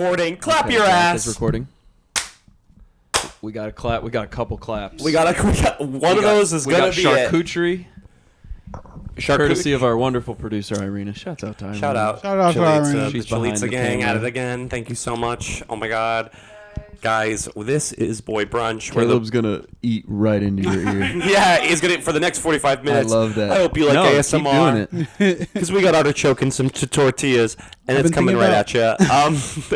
recording. Clap your ass. Is recording. We got a clap. We got a couple claps. We got one of those is going to be charcuterie. Courtesy of our wonderful producer, Irina. Shouts out to Irina. Shout out to Irina. She's the behind the gang camera. at it again. Thank you so much. Oh, my God. Guys, this is Boy Brunch. Caleb's going to eat right into your ear. Yeah, he's going to, for the next 45 minutes. I love that. I hope you like ASMR. Keep doing it. Because we got artichoke and some tortillas, and it's coming right at you.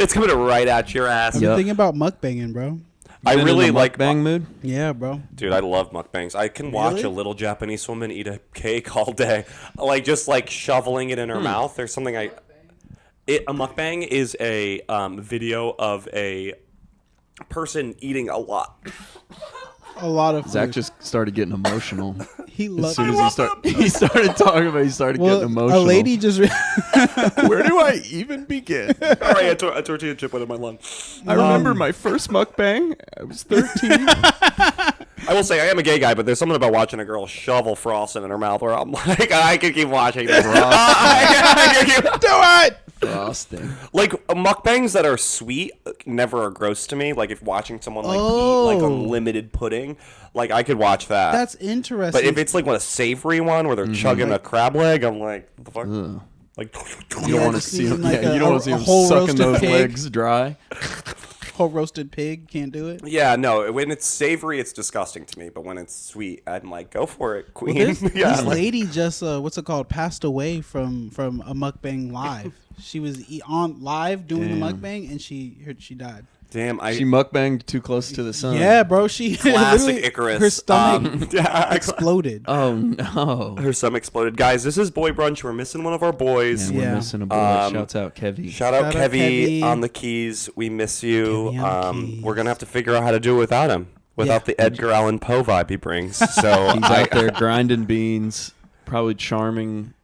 It's coming right at your ass. I've been thinking about mukbanging, bro. I really like mukbang mood. Yeah, bro. Dude, I love mukbangs. I can watch a little Japanese woman eat a cake all day, just shoveling it in her mouth. There's something a mukbang is a video of a person eating a lot. A lot of food. Zach just started getting emotional. He loves. As soon as he started talking about it, he started getting emotional. A lady just... Where do I even begin? All right, a tortilla chip went in my lung. I remember my first mukbang. I was 13. I will say I am a gay guy, but there's something about watching a girl shovel frosting in her mouth where I'm like, I could keep watching this. Do it! Frosting. Mukbangs that are sweet never are gross to me. Like if watching someone eat unlimited pudding, I could watch that. That's interesting. But if it's a savory one where they're chugging a crab leg, I'm like, what the fuck? Ugh. You don't want to see him. You don't want to see him sucking those legs dry. Whole roasted pig, can't do it. Yeah, no. When it's savory, it's disgusting to me. But when it's sweet, I'm like, go for it, queen. Well, this lady just passed away from a mukbang live. She was on live doing the mukbang, and she died. Damn, she mukbanged too close to the sun. Yeah, bro. She classic Icarus. Her stomach exploded. Oh no, her stomach exploded. Guys, this is Boy Brunch. We're missing one of our boys. Yeah, we're missing a boy. Shouts out Kevy. Shout out Kevy on the keys. We miss you. We're gonna have to figure out how to do it without him. Without the Edgar Allan Poe vibe he brings. So he's out there grinding beans, probably charming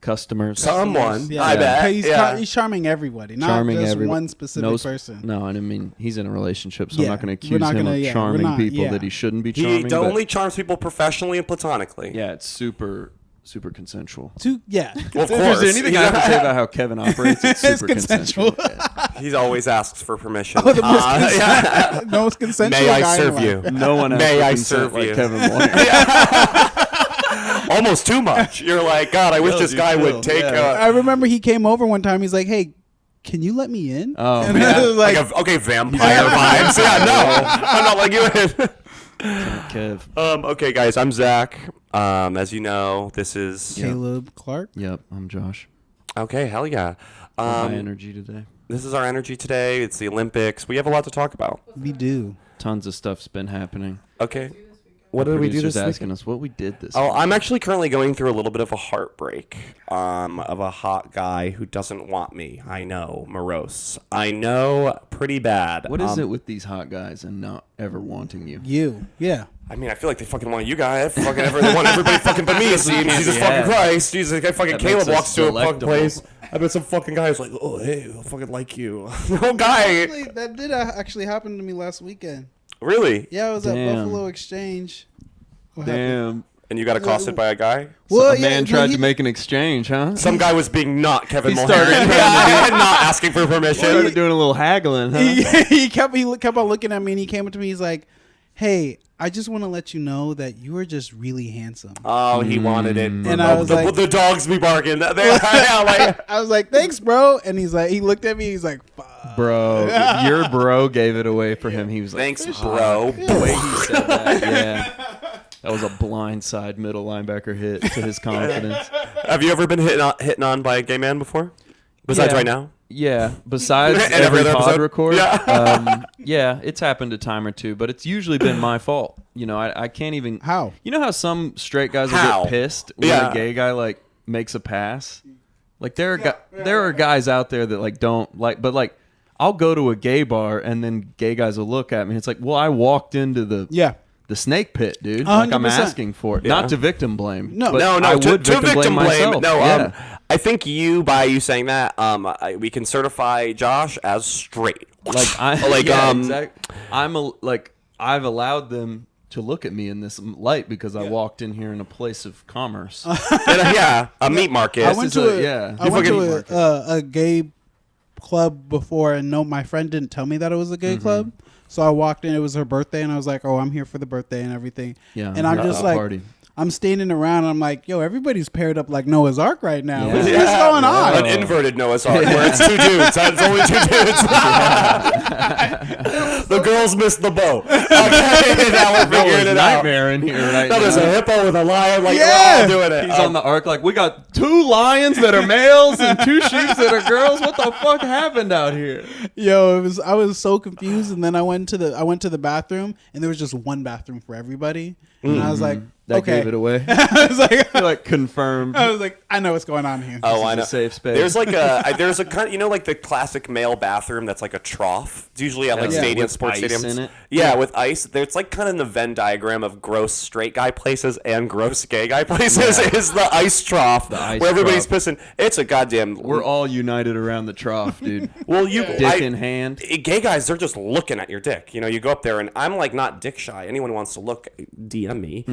customers. Someone, yeah. I bet. He's charming everybody, not charming just one specific person. No, I mean he's in a relationship, so I'm not going to accuse him of charming people that he shouldn't be charming. He only charms people professionally and platonically. Yeah, it's super consensual. Well, of course. If there's anything I have to say about how Kevin operates, it's super consensual. He always asks for permission. The most consensual. May I serve you? No one May I asks serve like you? Kevin Moore. Almost too much. You're like, God, I wish this guy would take. I remember he came over one time. He's like, "Hey, can you let me in?" Oh, and yeah. I was like, okay, vampire vibes. Yeah, no, I'm not like you. Kev. Okay, guys, I'm Zach. As you know, this is Caleb Clark. Yep, I'm Josh. Okay, hell yeah. My energy today. This is our energy today. It's the Olympics. We have a lot to talk about. We do. Tons of stuff's been happening. Okay. What did we do this week? Asking us what we did this week. week. I'm actually currently going through a little bit of a heartbreak of a hot guy who doesn't want me. I know, morose. I know, pretty bad. What is it with these hot guys and not ever wanting you? Yeah. I mean, I feel like they fucking want you guys. They want everybody fucking but me. Jesus fucking Christ. Jesus, like fucking Caleb walks to a fucking place. I bet some fucking guy is like, oh, hey, I fucking like you. No guy. That did actually happen to me last weekend. Really? Yeah, I was at Buffalo Exchange. What happened? And you got accosted by a guy? A man tried to make an exchange, huh? Some guy was being not Kevin Moore. Started not asking for permission. Started doing a little haggling, huh? He kept on looking at me, and he came up to me. He's like, "Hey, I just want to let you know that you are just really handsome." Oh, he wanted it. And I was like, the dogs be barking. I was like, "Thanks, bro." And he's like, he looked at me. He's like, "Fuck." Bro, your bro gave it away for him. He was like, "Thanks, bro." The way he said that, yeah. That was a blindside middle linebacker hit to his confidence. Have you ever been hitting on by a gay man before? Besides right now? Yeah. Besides every pod record. Yeah, it's happened a time or two, but it's usually been my fault. You know, I can't even. How? You know how some straight guys will get pissed when a gay guy makes a pass? Like there are guys out there that don't like, but I'll go to a gay bar and then gay guys will look at me. It's like, well, I walked into the snake pit, dude. 100%. Like I'm asking for it, not to victim blame. No, I would victim blame myself. No, I think by you saying that, we can certify Josh as straight. Exactly. I've allowed them to look at me in this light because I walked in here in a place of commerce. A meat market. I went to a gay club before, and no, my friend didn't tell me that it was a gay club. So I walked in. It was her birthday, and I was like, "Oh, I'm here for the birthday and everything." Yeah, and I'm just like, party. I'm standing around. And I'm like, "Yo, everybody's paired up like Noah's Ark right now. Yeah. What's going on?" An inverted Noah's Ark where it's 2 dudes. It's only 2 dudes. The girls missed the boat. Okay, now we're figuring it out. Nightmare in here right No, now. there's a hippo with a lion. Like, Yeah. we're all doing it. He's on the ark like, we got 2 lions that are males and 2 sheep that are girls. What the fuck happened out here? Yo, I was so confused, and then I went to the bathroom, and there was just one bathroom for everybody, and I was like, That okay. gave it away. I was like, You're like confirmed. I was like, I know what's going on here. Oh, This I is know. a safe space. There's like there's a kind, like the classic male bathroom that's like a trough. It's usually at like Yeah. stadium With sports ice stadiums. in it. Yeah, with ice. It's like kind of in the Venn diagram of gross straight guy places and gross gay guy places is the ice trough ice where everybody's trough. pissing. It's a goddamn. We're all united around the trough, dude. Well, you Dick in hand. Gay guys, they're just looking at your dick. You know, you go up there, and I'm like not dick shy. Anyone wants to look, DM me.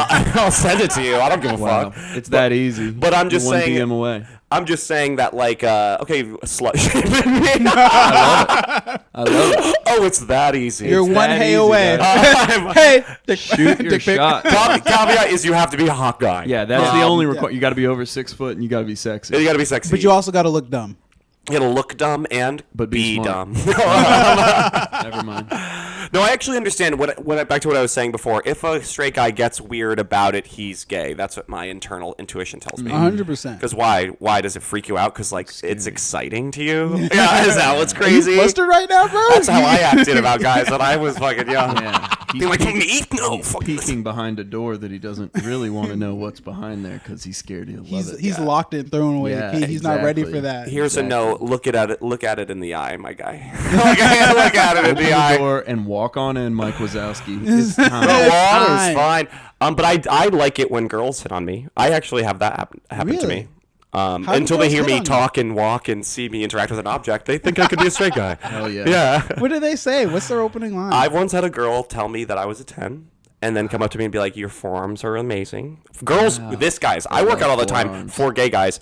I'll send it to you. I don't give a Wow, fuck. it's that easy. But I'm just You're one saying. DM away. I'm just saying that, like, okay, slut shaming me. I love it. Oh, it's that easy. You're It's one that hey easy, away. guys. Hey, Shoot your shot. Caveat is you have to be a hot guy. Yeah, that's the only requirement. You got to be over 6 foot and you got to be sexy. You got to be sexy. but you also got to look dumb. You got to look dumb and But be smart. dumb. Never mind. No, I actually understand back to what I was saying before. If a straight guy gets weird about it, he's gay. That's what my internal intuition tells me. 100%. Because why? Why does it freak you out? Because like it's exciting to you. Yeah, is that what's crazy? You flustered right now, bro? That's how I acted about guys when I was fucking young. Yeah. Being like, me? No, fuck this. Peeking behind a door that he doesn't really want to know what's behind there because he's scared he'll love it. He's locked and throwing away Yeah, the key. He's not ready exactly. for that. Here's Exactly. a note. Look at it in the eye, my guy. Look at it in Open the the eye. door and walk on in, Mike Wazowski. It's The time. water's Fine. fine. But I like it when girls hit on me. I actually have that happen to Really? me. do Until they girls hear hit me on you? talk and walk and see me interact with an object, they think I could be a straight guy. Hell yeah. Yeah. What do they say? What's their opening line? I've once had a girl tell me that I was a 10 and then come up to me and be like, your forearms are amazing. Girls, this guys, I work out all the time forearms. for gay guys.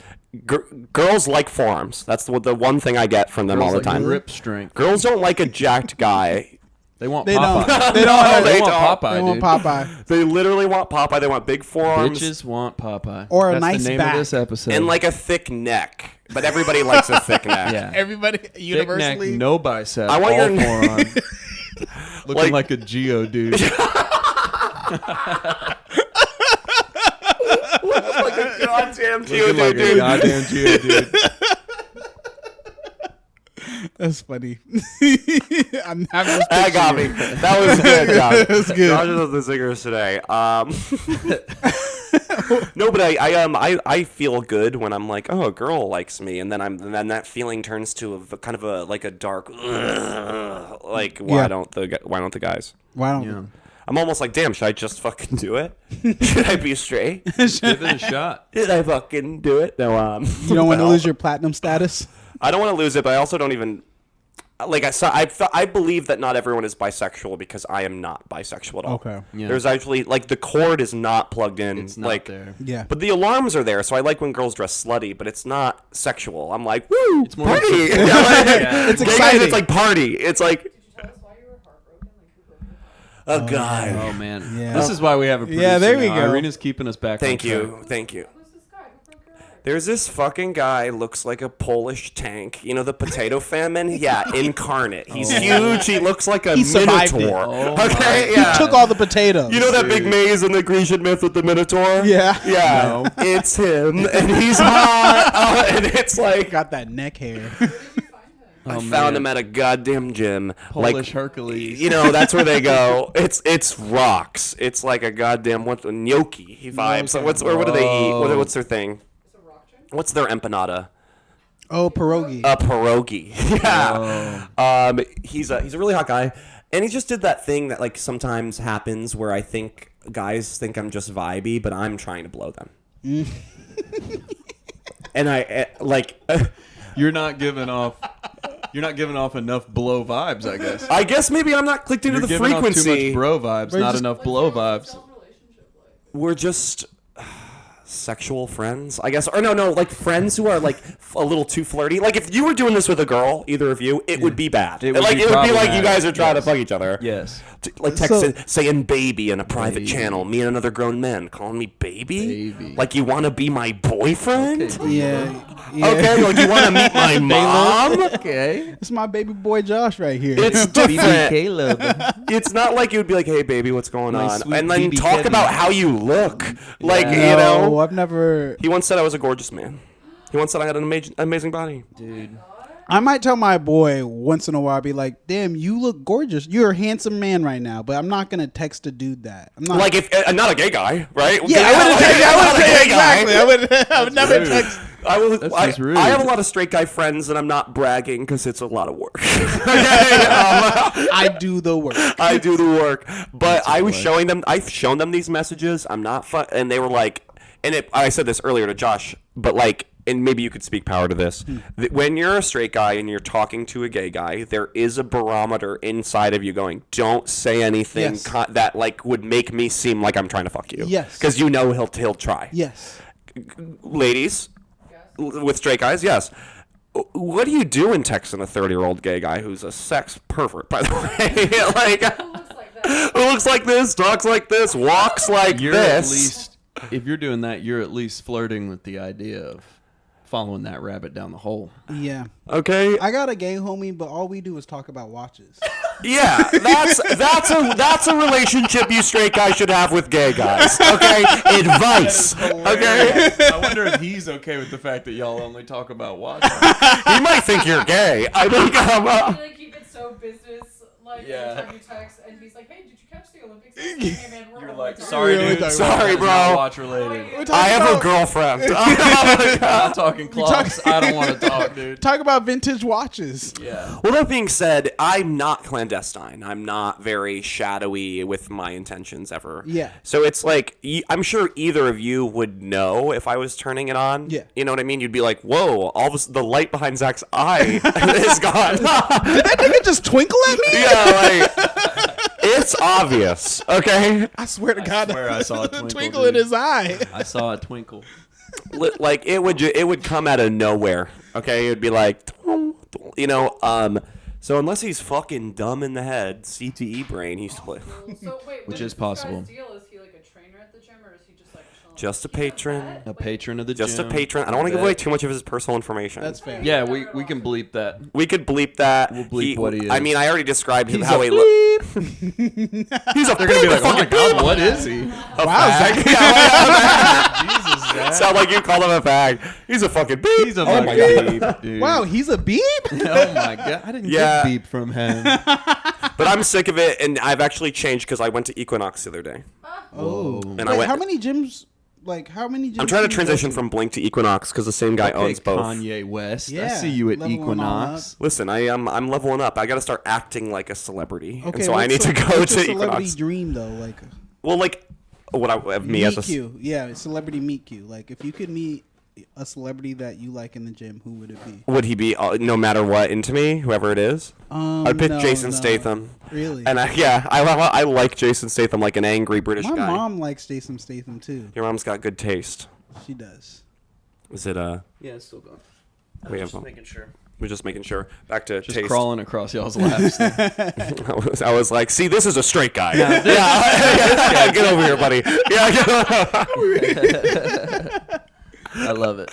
Girls like forearms. That's the one thing I get from them Girls all the like time. grip strength. Girls don't like a jacked guy. They want They Popeye. don't. They No, don't. they They want don't. Popeye, They want dude. Popeye. They literally want Popeye. They want big forearms Bitches want Popeye. Or a That's nice the name back. of this episode. and like a thick neck. But everybody likes a thick neck. yeah. Everybody Thick neck, universally. no bicep, I want all your- forearm. Looking Like- like a Geo dude. Like a goddamn Looking like a goddamn Geo dude. That's funny. I'm having this That got me. That was good, Josh. That was good. Josh is of the zingers today. No, but I feel good when I'm like, oh, a girl likes me, and then that feeling turns to a kind of a like a dark, like why Yeah. don't the guys? Why don't Yeah. I'm almost like, damn, should I just fucking do it? Should I be straight? Give it a shot. Did I fucking do it? No, you don't want to lose your platinum status? I don't want to lose it, but I also don't even like. I believe that not everyone is bisexual because I am not bisexual at all. Okay. Yeah. There's actually like the cord is not plugged in. It's not like, there. Yeah. But the alarms are there, so I like when girls dress slutty, but it's not sexual. I'm like, woo, It's more party. like- It's Gay guys, exciting. it's like party. It's like Tell us why you were heartbroken. Like, who broke your heart? a guy. Oh man. Yeah. This is why we have a producer. Yeah, there we now. go. Irena's keeping us back. Thank on track. you, thank you. Who's this guy? Who broke your heart? There's this fucking guy, looks like a Polish tank. You know the potato famine? Yeah, incarnate. He's huge. He looks like a He survived minotaur. it. Oh Okay, my yeah. Took all the potatoes. You know that big maze in the Grecian myth with the Minotaur? Yeah. Yeah. No. It's him, and he's hot. And it's like, Got that neck hair. I Oh, found man. him at a goddamn gym. Polish like, Hercules. you know, that's where they go. It's rocks. It's like a goddamn gnocchi vibes. Okay. What do they eat? Whoa. What's their thing? It's a rock chain? What's their empanada? Oh, pierogi. A pierogi. Yeah. He's a really hot guy, and he just did that thing that like sometimes happens where I think guys think I'm just vibey, but I'm trying to blow them. And I like. You're not giving off enough blow vibes, I guess. I guess maybe I'm not clicked into You're the giving off too frequency. much bro vibes, We're not just- enough blow vibes. Relationship like. We're just sexual friends, I guess, or no, like friends who are like a little too flirty. Like if you were doing this with a girl, either of you, it would be bad. It would be like you guys are trying to fuck each other. Yes. Like texting, saying baby in a private channel. Me and another grown man calling me baby. Like you want to be my boyfriend? Okay. Yeah. Okay, like you want to meet my mom? Okay. It's my baby boy Josh right here. It's different. Caleb. It's not like you'd be like, hey baby, what's going My on? sweet And then BB talk Kevin. about how you look. Like, No, you know. I've never. He once said I was a gorgeous man. He once said I had an amazing body. Dude. I might tell my boy once in a while, be like, "Damn, you look gorgeous. You're a handsome man right now." But I'm not gonna text a dude that. I'm not Like if not a gay guy, right? Yeah, I wouldn't text. I wouldn't text exactly. I would never rude. text. I just rude. I have a lot of straight guy friends, and I'm not bragging because it's a lot of work. I do the work. I do the work, but I was showing them. I've shown them these messages. I'm not fun, and they were like, I said this earlier to Josh, but like, and maybe you could speak power to this. That when you're a straight guy and you're talking to a gay guy, there is a barometer inside of you going, "Don't say anything Yes. that like would make me seem like I'm trying to fuck you." Yes. because you know he'll try. Yes. Ladies, with straight guys, yes. What do you do in texting a 30-year-old gay guy who's a sex pervert, by the way? Like, Who looks like that? who looks like this, talks like this, walks like You're this. at least, if you're doing that, you're at least flirting with the idea of following that rabbit down the hole. Yeah. Okay. I got a gay homie, but all we do is talk about watches. Yeah, that's a relationship you straight guys should have with gay guys. Okay, advice. Okay, I wonder if he's okay with the fact that y'all only talk about watching. he might think you're gay. I think I feel like keep it so business, like Yeah. every time you text, and he's like, "Hey, did you catch the Olympics?" Like, hey man, we're You're only like, talking sorry, Really dude. talking Sorry, It's bro. not watch related. I have a girlfriend. I'm not talking clocks. I don't want to talk, dude. Talk about vintage watches. Yeah. Well, that being said, I'm not clandestine. I'm not very shadowy with my intentions ever. Yeah. So it's like, I'm sure either of you would know if I was turning it on. Yeah. You know what I mean? You'd be like, whoa, all of the light behind Zach's eye is gone. Did that nigga just twinkle at me? Yeah, like, it's obvious, okay? I swear to God, swear I saw a the twinkle, in dude. his eye. I saw a twinkle. Like, it would come out of nowhere, okay? It would be like, you know, so unless he's fucking dumb in the head, CTE brain, he's So wait, Which what is this possible. guy's deal? Is he like a trainer at the gym, or is he just like chilling? just a patron. A patron of the Just gym. a patron. I don't want to give away too much of his personal information. That's fair. Yeah, we can bleep that. We could bleep that. We'll bleep what he I is. mean, I already described him He's how a he looks. He's a They're gonna be like, oh my fucking god, what is he? Wow, Zach. Jesus, Zach. Sound like you called him a fag. He's a fucking beep. He's a oh my fucking god. beep, dude. Wow, he's a beep? Oh my god, I didn't Yeah. get beep from him. But I'm sick of it, and I've actually changed because I went to Equinox the other day. Oh. And I Wait, went. how many gyms? Like, how many gyms? I'm trying to do you go transition to? from Blink to Equinox because the same guy Okay, owns both. Kanye West. I Yeah, see you at leveling on Equinox. Listen, I'm leveling up. I got to start acting like a celebrity, Okay, and so I need what's to a- go what's to a celebrity Equinox. dream though? Like Well, like what I me as meet a you. Yeah, celebrity meet you. Like if you could meet a celebrity that you like in the gym, who would it be? would he be no matter what into me, whoever it is? I'd pick Jason Statham. Really? And I like Jason Statham like an angry British My guy. mom likes Jason Statham too. Your mom's got good taste. She does. Is it Yeah, it's still going. we have making sure. we're just making sure. Back to Just taste. crawling across y'all's laps. I was like, see, this is a straight guy. Yeah, get over here, buddy. Yeah, I love it.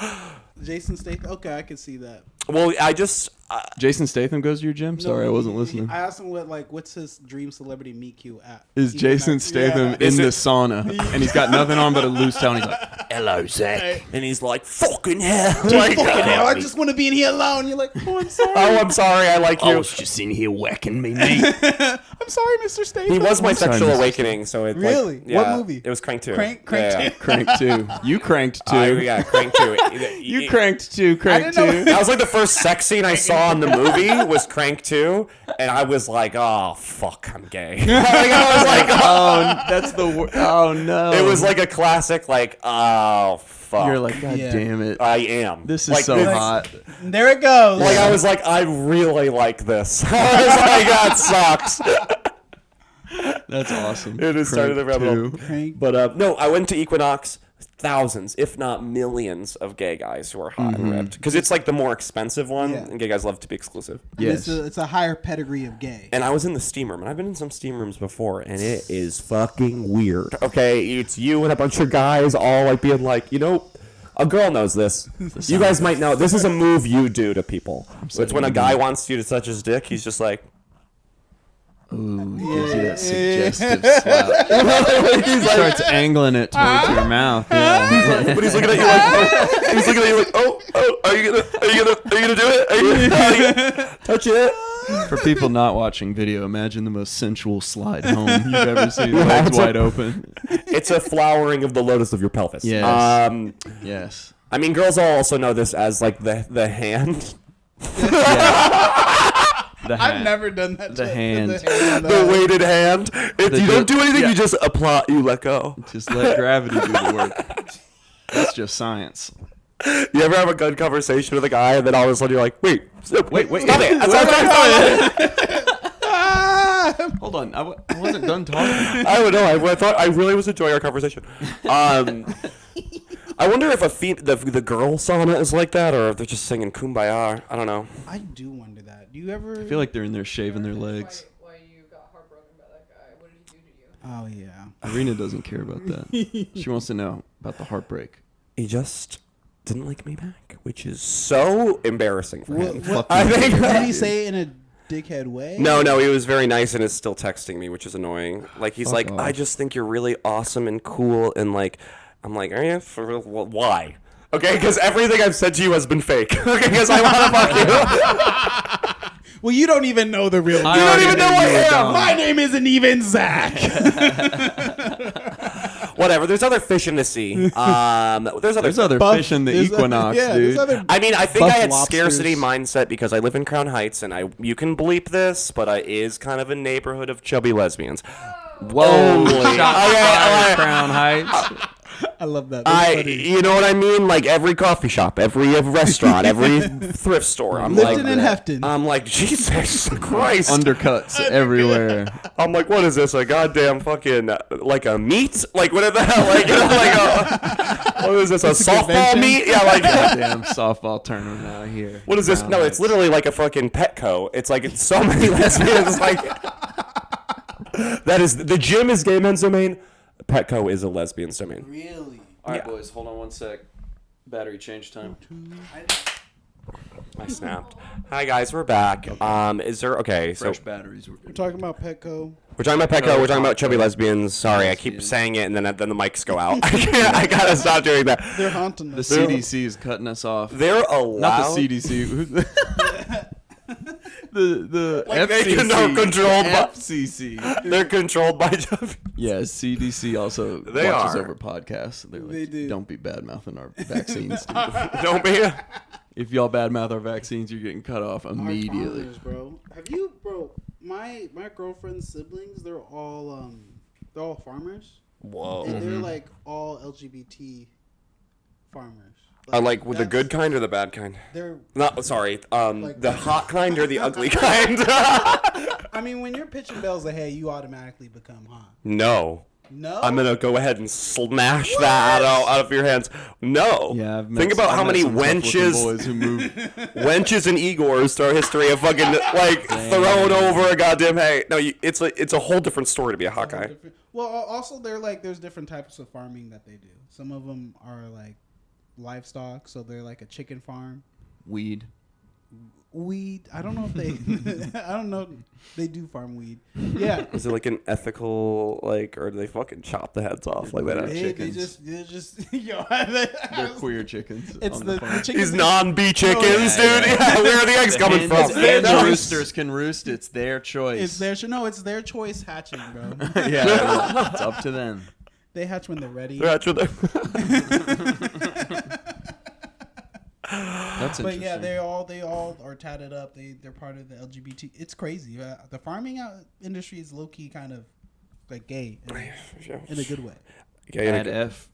Jason Statham. Okay, I can see that. well, I just Jason Statham goes to your gym? Sorry, I wasn't listening. I asked him what's his dream celebrity meet cute at? Is Jason Statham in the sauna and he's got nothing on but a loose towel and he's like, hello, Zach. and he's like, fucking hell. Like, Fucking hell, I just want to be in here alone. You're like, oh, I'm sorry. oh, I'm sorry, I like you. just in here whacking me, mate. I'm sorry, Mr. Statham. He was my I'm sorry, sexual Mr. awakening, so it Really? like, yeah, What movie? It was Crank 2. Crank yeah, 2. Crank 2. You cranked 2. yeah, Crank 2. You cranked 2, Crank I didn't know- 2. That was like the first sex scene I saw in the movie was Crank 2, and I was like, oh, fuck, I'm gay. Like, I was like, Oh, that's the oh no. it was like a classic, like, oh, fuck. You're like, god Yeah. damn it. I am. This is like, so hot. There it goes. Like, I was like, I really like this. I was like, that sucks. That's awesome. It has started the Crank rabbit hole. 2. Crank. But no, I went to Equinox. thousands, if not millions, of gay guys who are hot and ripped. Because it's like the more expensive one, and gay guys love to be exclusive. Yes. It's a higher pedigree of gay. And I was in the steam room, and I've been in some steam rooms before, and it is fucking weird. Okay, it's you and a bunch of guys all like being like, you know, a girl knows this. You guys might know. This is a move you do to people. It's when a guy wants you to touch his dick, he's just like... Ooh, he gives you that suggestive slap. He starts angling it towards your mouth. Yeah. But he's looking at you like, oh, are you gonna do it? Are you gonna touch it? For people not watching video, imagine the most sensual slide home you've ever seen. Legs wide open. It's a flowering of the lotus of your pelvis. Yes. Yes. I mean, girls all also know this as like the hand. I've never done that. The hand. The weighted hand. You don't do anything, you just apply, you let go. Just let gravity do the work. That's just science. You ever have a good conversation with a guy and then all of a sudden you're like, wait, stop it. Hold on. I wasn't done talking. I don't know. I really was enjoying our conversation. I wonder if the girl sauna is like that, or if they're just singing Kumbaya. I don't know. I do wonder that. Do you ever? I feel like they're in there shaving their legs. Why you got heartbroken by that guy? What did he do to you? Oh yeah. Arena doesn't care about that. She wants to know about the heartbreak. He just didn't like me back, which is so embarrassing for him. I think. Did he say it in a dickhead way? No, he was very nice and is still texting me, which is annoying. Like he's like, I just think you're really awesome and cool, and like, I'm like, are you for real? Well, why? Okay, because everything I've said to you has been fake. Okay, because I want to fuck you. Well, you don't even know the real. You don't even know who I am. My name isn't even Zach. Whatever. There's other fish in the sea. There's other fish in the Equinox, dude. I mean, I think I had lobsters. scarcity mindset because I live in Crown Heights, and you can bleep this, but it is kind of a neighborhood of chubby lesbians. Whoa! Crown Heights. I love that. You know what I mean? Like every coffee shop, every restaurant, every thrift store. I'm Lipton like, and Hefton. I'm like, Jesus Christ. Undercuts everywhere. I'm like, what is this? A goddamn fucking like a meat? Like what the hell? Like, what is this? A softball convention? meet? Yeah, like Goddamn softball tournament out here. what is this? No, it's literally like a fucking Petco. It's like it's so many lesbians. Like that is the gym is gay men's domain. Petco is a lesbian's domain. Really? All right, boys, hold on one sec. Battery change time. I snapped. Hi guys, we're back. Is there Fresh batteries. We're talking about Petco. We're talking about Petco. We're talking about chubby lesbians. Sorry, I keep saying it and then the mics go out. I gotta stop doing that. They're haunting The us. CDC is cutting us off. They're allowed. Not the CDC. the Like they FCC. controlled by FCC. They're controlled by chubby. Yeah, CDC also They watches are. over podcasts. They're like, They do. don't be bad mouthing our vaccines. Dude. Don't be. If y'all bad mouth our vaccines, you're getting cut off immediately. Farmers, bro. Have you, bro? My girlfriend's siblings, they're all farmers. Whoa. And they're like all LGBT farmers. Like with the good kind or the bad kind? They're. No, sorry. Like- The hot kind or the ugly kind? I mean, when you're pitching bells ahead, you automatically become hot. No. No. I'm gonna go ahead and smash that out of your hands. No. Yeah, Think about how many wenches, boys who move. wenches and Igors through our history of fucking like thrown over a goddamn hay. No, it's a whole different story to be a hot guy. Well, also there's different types of farming that they do. Some of them are like livestock, so they're like a chicken farm. Weed. I don't know if they. I don't know. They do farm weed. Yeah. Is it like an ethical or do they fucking chop the heads off like that? They're just yo. They're queer chickens. It's on the farm. chicken. These non-bee chickens, yeah, dude. Yeah, where are the eggs coming from? And the roosters can roost. It's their choice. It's their choice hatching, bro. Yeah, it's up to them. They hatch when they're ready. They're actually That's But interesting. yeah, they all are tatted up. They're part of the LGBT. It's crazy. The farming industry is low key kind of like gay in a good way. Add F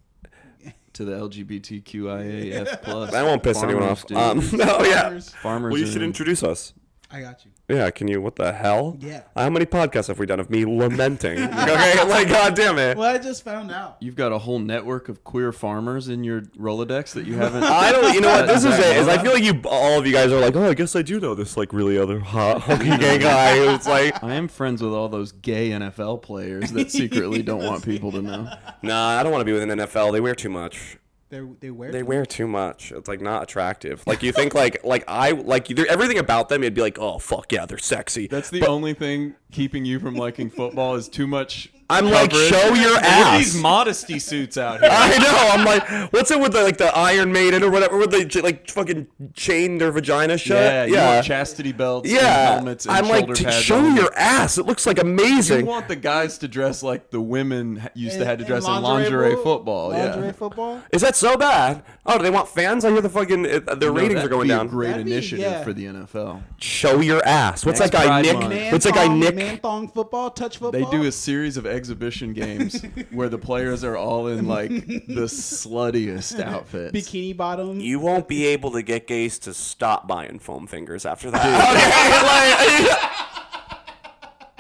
to the LGBTQIA F plus. That won't piss anyone off. Farmers, dude. No, yeah. Farmers, Farmers. Well, you should introduce us. I got you. Yeah, can you? What the hell? Yeah. How many podcasts have we done of me lamenting? Okay, like, God damn it. Well, I just found out. You've got a whole network of queer farmers in your Rolodex that you haven't. I don't. You know what? This is it. Is I feel like all of you guys are like, oh, I guess I do know this like really other hot hunky gay guy who's like. I am friends with all those gay NFL players that secretly don't want people to know. Nah, I don't want to be with an NFL. They wear too much. They wear too much. It's like not attractive. Like you think everything about them. It'd be like, oh fuck yeah, they're sexy. That's the only thing keeping you from liking football is too much. I'm coverage. like, show your Look ass. at these modesty suits out here. I know. I'm like, what's it with the Iron Maiden or whatever? With they like fucking chain their vagina shut? Yeah. You want chastity belts, and helmets, and I'm shoulder like, pads. show your ass. It looks like amazing. You want the guys to dress like the women used to have to dress in lingerie lingerie football. Lingerie Yeah. football. Is that so bad? Oh, do they want fans? I hear the fucking their ratings are going down. A great That'd be- initiative yeah. for the NFL. Show your ass. What's Next that guy Pride Nick? Month. What's that guy Nick? Man thong football, touch football. They do a series of exhibition games where the players are all in like the sluttiest outfits. bikini bottom. You won't be able to get gays to stop buying foam fingers after that.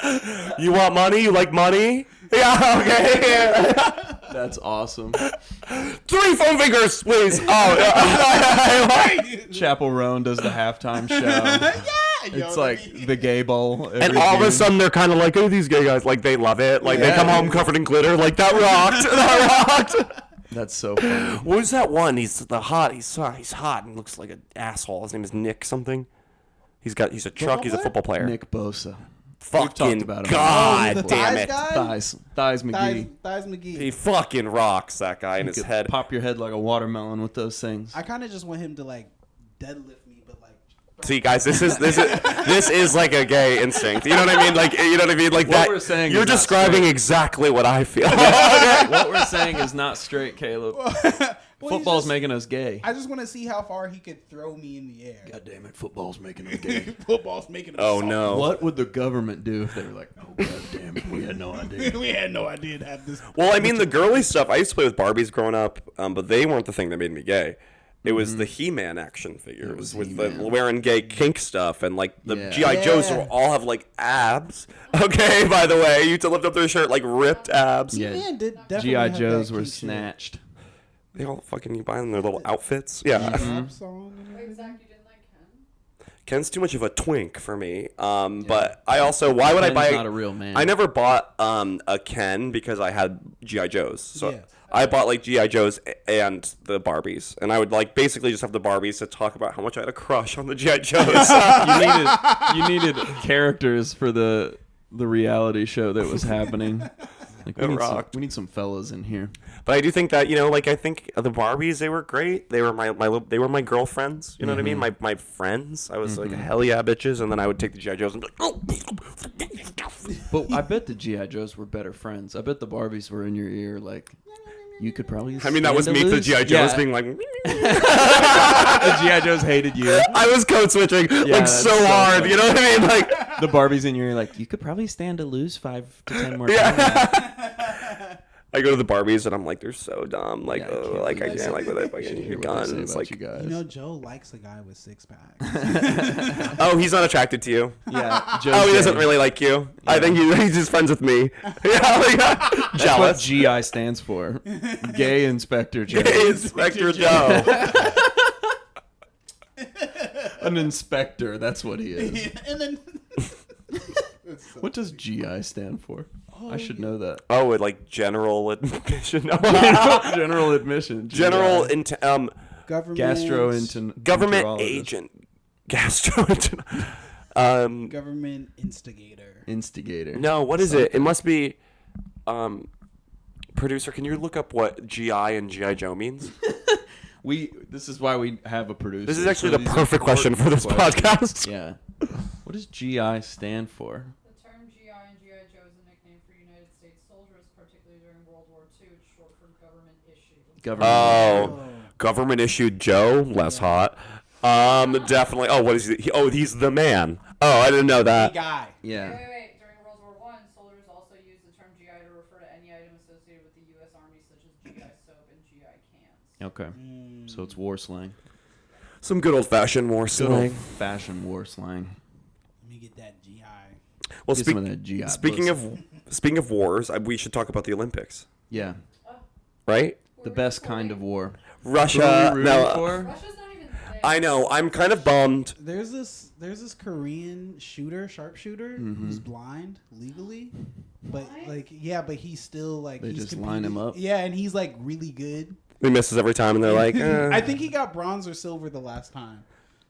Okay, like, you want money? You like money? Yeah, okay. That's awesome. 3 foam fingers, please. Chapel Roan does the halftime show. It's like the gay bowl. And all of a sudden they're kind of like, oh, these gay guys, like they love it. Like they come home covered in glitter. Like that rocked. That rocked. That's so funny. What was that one? He's hot and looks like an asshole. His name is Nick something. He's a truck. He's a football player. Nick Bosa. Fucking about him. God the damn thighs it. guy? Thighs McGee. Thighs McGee. He fucking rocks, that guy in his Could head. Pop your head like a watermelon with those things. I kind of just want him to like deadlift me, but like. See, guys, this is like a gay instinct. You know what I mean? Like, you know what I mean? Like What that. we're saying You're is not describing straight. exactly what I feel. What we're saying is not straight, Caleb. Well, Football's making us gay. I just want to see how far he could throw me in the air. God damn it, football's making us gay. Football's making us. Oh soft. no. What would the government do if they were like, oh, god damn it, we had no idea. We had no idea to have this. Well, I mean, the girly stuff. I used to play with Barbies growing up, but they weren't the thing that made me gay. It was the He-Man action figures with the wearing gay kink stuff, and like the G.I. Joes will all have like abs. Okay, by the way, you used to lift up their shirt like ripped abs. Yeah, Man did definitely G.I. have Joes that were kink shit. snatched. They all fucking, you buy them their little outfits. Yeah. Rap song and Wait, everything. Zach, you didn't like Ken? Ken's too much of a twink for me. But I also, why would I Ken's buy? not a real man. I never bought a Ken because I had G.I. Joes. So Yeah. I bought like G.I. Joes and the Barbies, and I would like basically just have the Barbies to talk about how much I had a crush on the G.I. Joes. you needed characters for the reality show that was happening. Like we need some fellas in here. But I do think that, you know, like I think the Barbies, they were great. They were my girlfriends. You know what I mean? My friends. I was like, hell yeah, bitches. And then I would take the G.I. Joes and be like, oh. But I bet the G.I. Joes were better friends. I bet the Barbies were in your ear like, you could probably I mean, that was stand me to to the lose. G.I. Joes Yeah. being like, The G.I. Joes hated you. I was code switching like that's so so hard. funny. You know what I mean? Like, The Barbies in your ear like, you could probably stand to lose 5 to 10 more times. yeah. I go to the Barbies and I'm like, they're so dumb. Like, Yeah, I can't like I believe can't like with a Should fucking hear what they say gun. It's about like, you guys. You know, Joe likes a guy with 6 packs. oh, he's not attracted to you. Yeah, Joe's Oh, he gay. doesn't really like you. I think he's just friends with me. Yeah, like, That's what jealous. GI stands for. Gay Inspector Joe. Inspector Joe. An inspector, that's what he is. And then. What does GI stand for? I should know that. Oh, with like general admission. General admission. GI. General Government. government Gastroenterologist. agent. Government instigator. Instigator. No, what is it? It must be producer, can you look up what GI and GI Joe means? This is why we have a producer. This is actually So the these perfect question for this important podcast. Yeah. What does GI stand for? The term GI and GI Joe is a nickname for United States soldiers, particularly during World War II. It's short for government issue. Oh, government issued Joe, less hot. Definitely. Oh, what is he? He's the man. Oh, I didn't know that. Guy. Yeah. Wait. During World War I, soldiers also used the term GI to refer to any item associated with the U.S. Army, such as GI soap and GI cans. Okay. So it's war slang. Some good old fashioned war Good slang. old-fashioned war slang. me get that GI. Well, Get some of that GI speaking of wars, we should talk about the Olympics. Yeah, Right? the best kind of war. Russia. Who are we No, rooting for? Russia's not even there. I know. I'm kind of bummed. There's this Korean sharpshooter who's blind legally, but but he's still like They he's just competing. line him up? Yeah, and he's like really good. He misses every time, and they're like, I think he got bronze or silver the last time.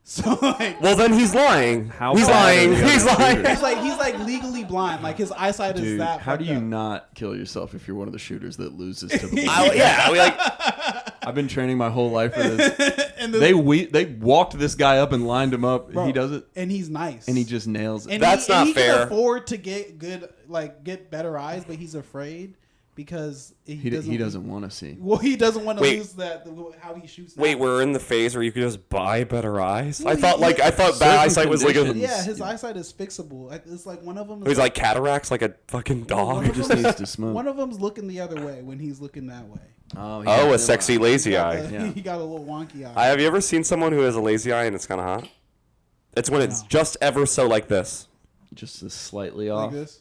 So like, well, then he's lying. How He's bad lying. are the He's other lying. shooters? he's like legally blind. Like his eyesight is Dude, that. how do fucked you up. not kill yourself if you're one of the shooters that loses to the Yeah, we like. I've been training my whole life for this. And They walked this guy up and lined him up. Bro, He does it, and he's nice, and he just nails it. and That's not he fair. can afford to get good, get better eyes, but he's afraid because He doesn't want to see. Well, he doesn't want to Wait. lose how he shoots. Wait, now. we're in the phase where you could just buy better eyes. Well, I thought Certain bad eyesight was like a. conditions. Yeah, his eyesight is fixable. It's like one of them. It was like cataracts, like a fucking dog. He just needs to smoke. One of them's looking the other way when he's looking that way. Oh, Oh, a sexy lazy eye. Yeah. He got a little wonky eye. Have you ever seen someone who has a lazy eye and it's kind of hot? It's when it's No. just ever so like this. Just slightly like off. this.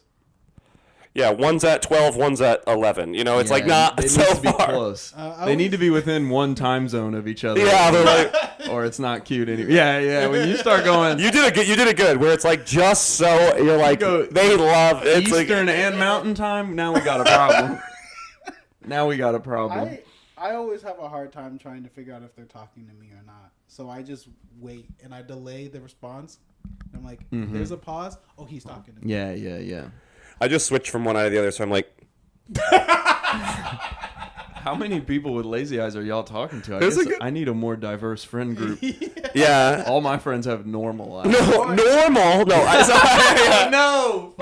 Yeah, one's at 12, one's at 11. You know, it's like not They so need to be far. close. I They need was- to be within one time zone of each other. Yeah, they're like, or it's not cute anymore. Yeah. When you start going you did it good. Where it's like just so you're like go they love it's Eastern like, and Mountain Time, now we got a problem. Now we got a problem. I always have a hard time trying to figure out if they're talking to me or not. So I just wait and I delay the response. I'm like, there's a pause. Oh, he's talking to me. Yeah. I just switched from one eye to the other, so I'm like, How many people with lazy eyes are y'all talking to? There's a guess good- I need a more diverse friend group. yeah, All my friends have normal eyes. no, normal. No, No.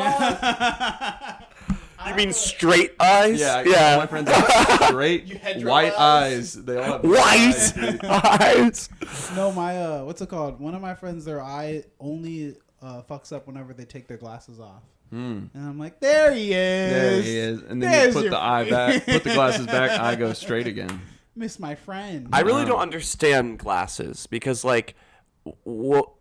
you mean straight eyes? All my friends have straight hedge white eyes. eyes. They all have White dude. eyes. No, my what's it called? One of my friends, their eye only fucks up whenever they take their glasses off. And I'm like, there he is. There he is. And then There's you put your the eye back, put the glasses back, eye goes straight again. Miss my friend. I really don't understand glasses because, like,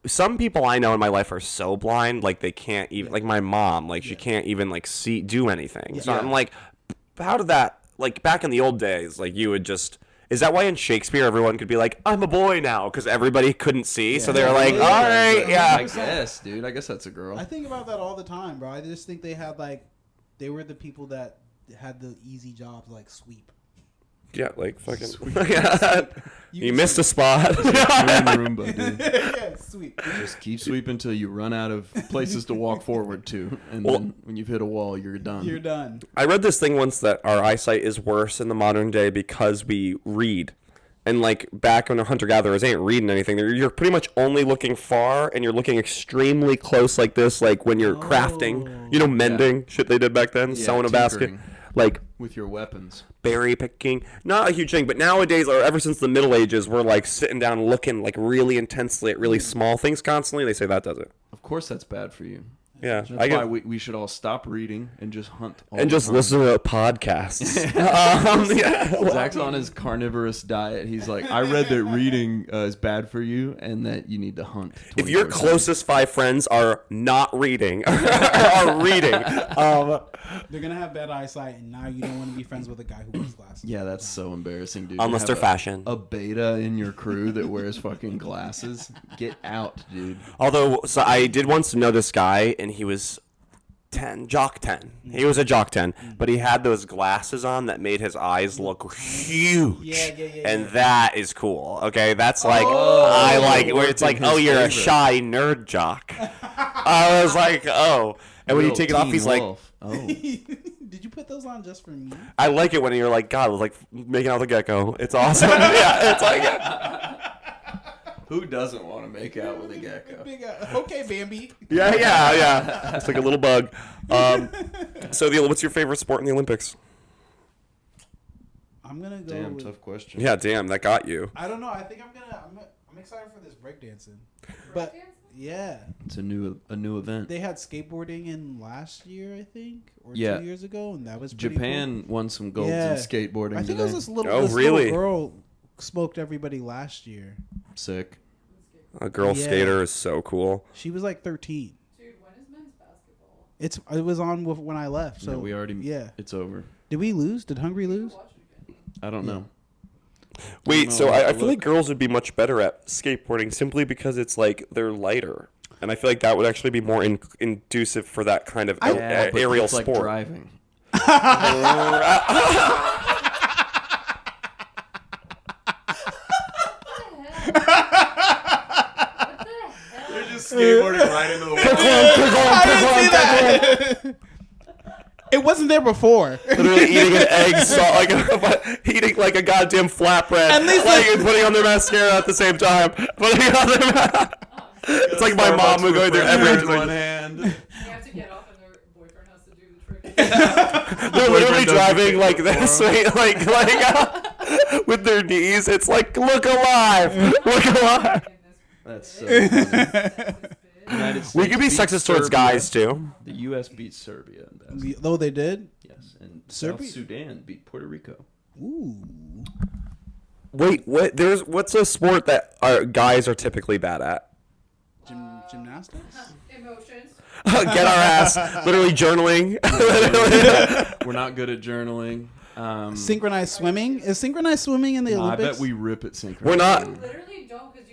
some people I know in my life are so blind, like they can't even. Like my mom, like she can't even like do anything. So I'm like, how did that? Like back in the old days, like you would just. Is that why in Shakespeare everyone could be like, I'm a boy now, because everybody couldn't see, so they're like, all right, I yeah. guess, dude. I guess that's a girl. I think about that all the time, bro. I just think they were the people that had the easy jobs, like sweep. Yeah, like fucking. Yeah. You missed a spot. You're in Roomba, dude. Yeah, sweep. Just keep sweeping until you run out of places to walk forward to, and Well- then when you've hit a wall, you're done. You're done. I read this thing once that our eyesight is worse in the modern day because we read. And like back when the hunter-gatherers ain't reading anything, you're pretty much only looking far, and you're looking extremely close like this, like when you're crafting, you know, mending, shit they did back then, sewing a basket. tinkering. Like With your weapons. berry picking, not a huge thing, but nowadays, or ever since the Middle Ages, we're like sitting down looking like really intensely at really small things constantly. They say that does it. Of course, that's bad for you. Yeah, That's I why get, we should all stop reading and just hunt. All and the just time. listen to podcasts. Yeah. Zach's on his carnivorous diet. He's like, I read that reading is bad for you and that you need to hunt. If your 24/7." closest 5 friends are not reading, are reading, They're gonna have bad eyesight, and now you don't want to be friends with a guy who wears glasses. Yeah, that's so embarrassing, dude. unless To they're have fashion. a beta in your crew that wears fucking glasses. Get out, dude. Although, so I did once know this guy, and he was 10, jock 10. He was a jock 10, but he had those glasses on that made his eyes look huge. Yeah. And that is cool. Okay, that's like I like where it's like, his oh, you're a favorite. shy nerd jock. I was like, oh, and when you Real take it off, Teen he's like, Wolf. Oh, Did you put those on just for me? I like it when you're like, God, I was like making out with a gecko. It's awesome. Yeah, it's like. who doesn't want to make out with a gecko? Big, okay, Bambi. Yeah. It's like a little bug. So, what's your favorite sport in the Olympics? I'm gonna go. Damn, with, tough question. Yeah, damn, that got you. I don't know. I think I'm excited for this breakdancing. But yeah, It's a new event. they had skateboarding in last year, I think, or Yeah. 2 years ago, and that was pretty Japan won some golds Yeah. in skateboarding Cool. I think today. it was this little. Oh, this really? Little girl smoked everybody last year. Sick. A girl Yeah. skater is so cool. She was like 13. Dude, It was on when I left. So we already. Yeah. It's over. Did we lose? Did Hungry lose? I don't know. Wait, so I feel like girls would be much better at skateboarding simply because it's like they're lighter, and I feel like that would actually be more inducive for that kind of aerial it's sport. Like driving. They're just skateboarding right into the wall. It wasn't there before. Literally eating an egg, eating like a goddamn flatbread, At least and putting on their mascara at the same time. It's like my mom would go there every one hand. You have to get off and their boyfriend has to do the trick. They're literally driving like this, like with their knees. It's like, look alive, look alive. That's so funny. We could be sexist towards guys too. The U.S. beat Serbia. Though they did? Yes, and Serbia? South Sudan beat Puerto Rico. Ooh. Wait, what? What's a sport that guys are typically bad at? Gymnastics? Emotions. Get our ass. Literally journaling. We're not good at journaling. Synchronized swimming? Is synchronized swimming in the Olympics? I bet we rip at synchronized. We're not. You literally don't because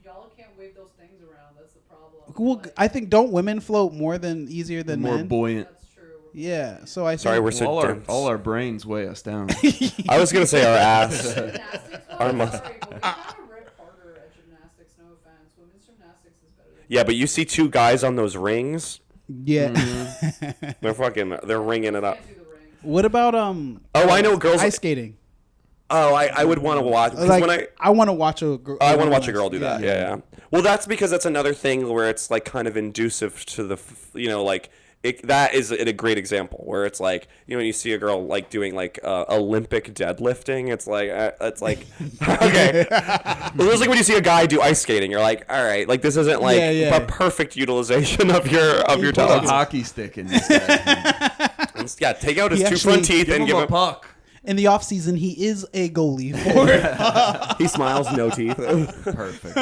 y'all can't wave those things around. That's the problem. Well, I think don't women float easier than more men? buoyant. That's true. Yeah, so I think Sorry, we're so all our brains weigh us down. I was gonna say our ass. Gymnastics, Our I'm mus- sorry, but we gotta rip harder at gymnastics. No offense, women's gymnastics is better than. Yeah, but you see two guys on those rings. yeah. They're ringing it up. Can't do the rings. What about I know girls. ice skating? Oh, I would want to watch. 'Cause Like when I want to watch a girl. I want to watch a girl do that. Yeah. Well, that's because that's another thing where it's like kind of inducive to the, that is a great example where it's like, when you see a girl like doing like Olympic deadlifting, it's like okay. Well, it's like when you see a guy do ice skating, you're like, all right, like this isn't like a perfect utilization of your Put a talents. hockey stick in this guy. Yeah, take out his He two front actually- teeth and give a him. puck. In the off season, he is a goalie for He smiles, no teeth. Perfect.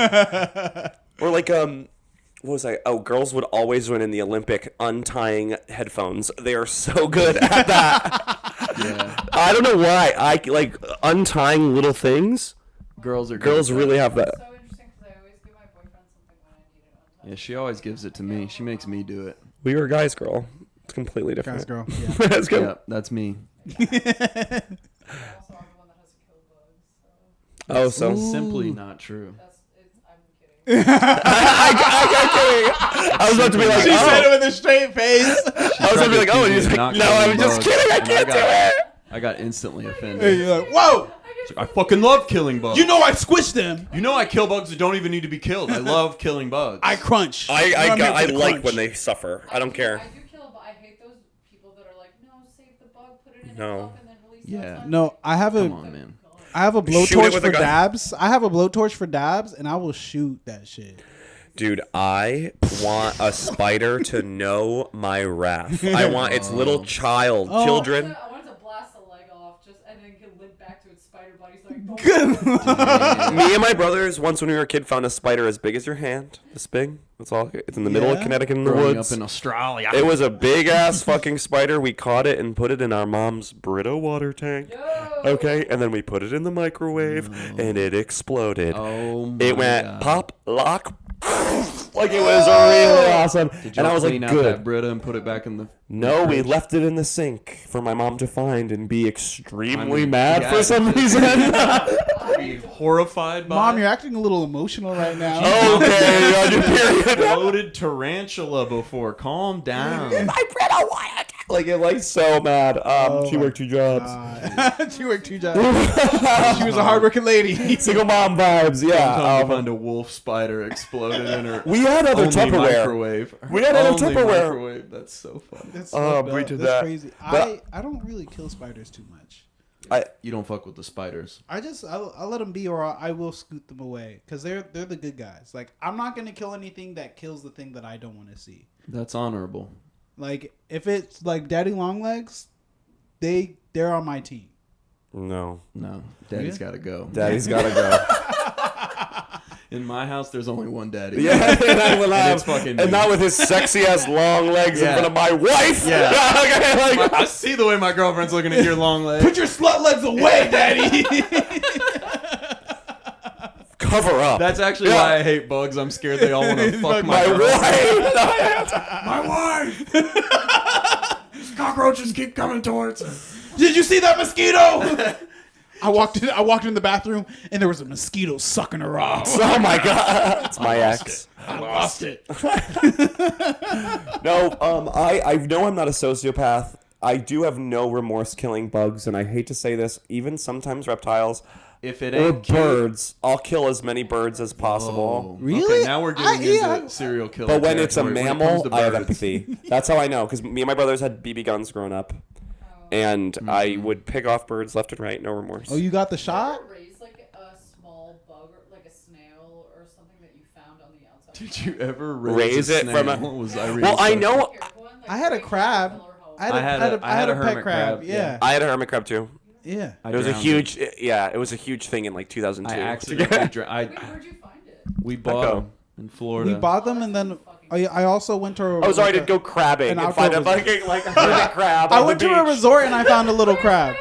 Or like what was I? Oh, girls would always win in the Olympic untying headphones. They are so good at that. Yeah. I don't know why. I like untying little things. Girls are good. Girls really have that. So interesting because I always give my boyfriend something when I need it on time. Yeah, she always gives it to me. She makes me do it. We were a guy's girl. It's completely different. guys, girl. Yeah. That's good. Yeah, that's me. I also am the one that has to kill bugs. So Oh, so Simply not true. I'm kidding. I'm kidding. I was about to be like, She said it oh. with a straight face. I was about to be like, oh, and he's like, Not no, killing I'm just bugs. kidding. I And can't do it. I got instantly And offended. you're like, whoa! I fucking love killing bugs. You know I squished them. You know I kill bugs that don't even need to be killed. I love killing bugs. I crunch. I I'm like crunch. when they suffer. I don't care. I do kill a bug. I hate those people that are like, no, save the bug, put it in No. a cup, and then release it. Yeah. outside." No, I have Come on, man. I have a Shoot it blowtorch with a for gun. dabs. I have a blowtorch for dabs, and I will shoot that shit. Dude, I want a spider to know my wrath. I want its little children. I wanted to blast a leg off, and then get limp back to its spider body. So like, Me and my brothers, once when we were a kid, found a spider as big as your hand. This big. That's all. It's in the middle of Yeah. Connecticut in the Growing woods. up in Australia. It was a big ass fucking spider. We caught it and put it in our mom's Brita water tank. Okay, and then we put it in the microwave and it exploded. Oh my It went God. pop, lock, like it was really awesome. Did you And I was like, clean out that good. Brita and put it back in the... No, we left it in the sink for my mom to find and be extremely I mean, mad yeah, for some reason. Be horrified by Mom, you're acting a little emotional right now. Okay, on your period. loaded tarantula before. Calm down. My Brita water tank. Like it, like so mad. She worked 2 jobs. She worked 2 jobs. She was a hardworking lady. Single mom vibes, yeah. Come to find a wolf spider exploded in her We had other only Tupperware. microwave. We had other Only Tupperware. microwave. That's so funny. That's Oh, fucked we up. did That's that. crazy. But- I don't really kill spiders too much. You don't fuck with the spiders. I'll let them be, or I will scoot them away because they're the good guys. Like I'm not gonna kill anything that kills the thing that I don't want to see. That's honorable. Like if it's like Daddy Longlegs, they're on my team. No. No, Daddy's Yeah. got to go. Daddy's gotta go. In my house, there's only one daddy. Yeah, and it's fucking and not with his sexy ass long legs in front of my wife. Yeah. Okay, like, I see the way my girlfriend's looking at your long legs. Put your slut legs away, daddy. cover up. That's actually why I hate bugs. I'm scared they all want to fuck my wife. My wife. Cockroaches keep coming towards her. Did you see that mosquito? I walked in the bathroom and there was a mosquito sucking her off. Oh my god, it's my ex. I lost it. No, I know I'm not a sociopath. I do have no remorse killing bugs, and I hate to say this, even sometimes reptiles. If it or ain't birds, I'll kill as many birds as possible. Whoa. Really? Okay, now we're getting into serial killer. But when it's a territory. mammal, I have empathy. That's how I know, because me and my brothers had BB guns growing up, and I would pick off birds left and right, no remorse. Oh, you got the shot? Raise like a small bug or like a snail or something that you found on the outside. Did you ever raise it snail? from a? Was Well, I know. I had a crab. I had a pet crab. Yeah. I had a hermit crab too. Yeah. It was a huge. Yeah, it was a huge thing in like 2002. I accidentally Wait, where'd you find it? We bought them in Florida. We bought them, and then I also went to a... I was already to go crabbing and find a fucking like a hermit crab. I on went the to a beach. resort and I found a little crab.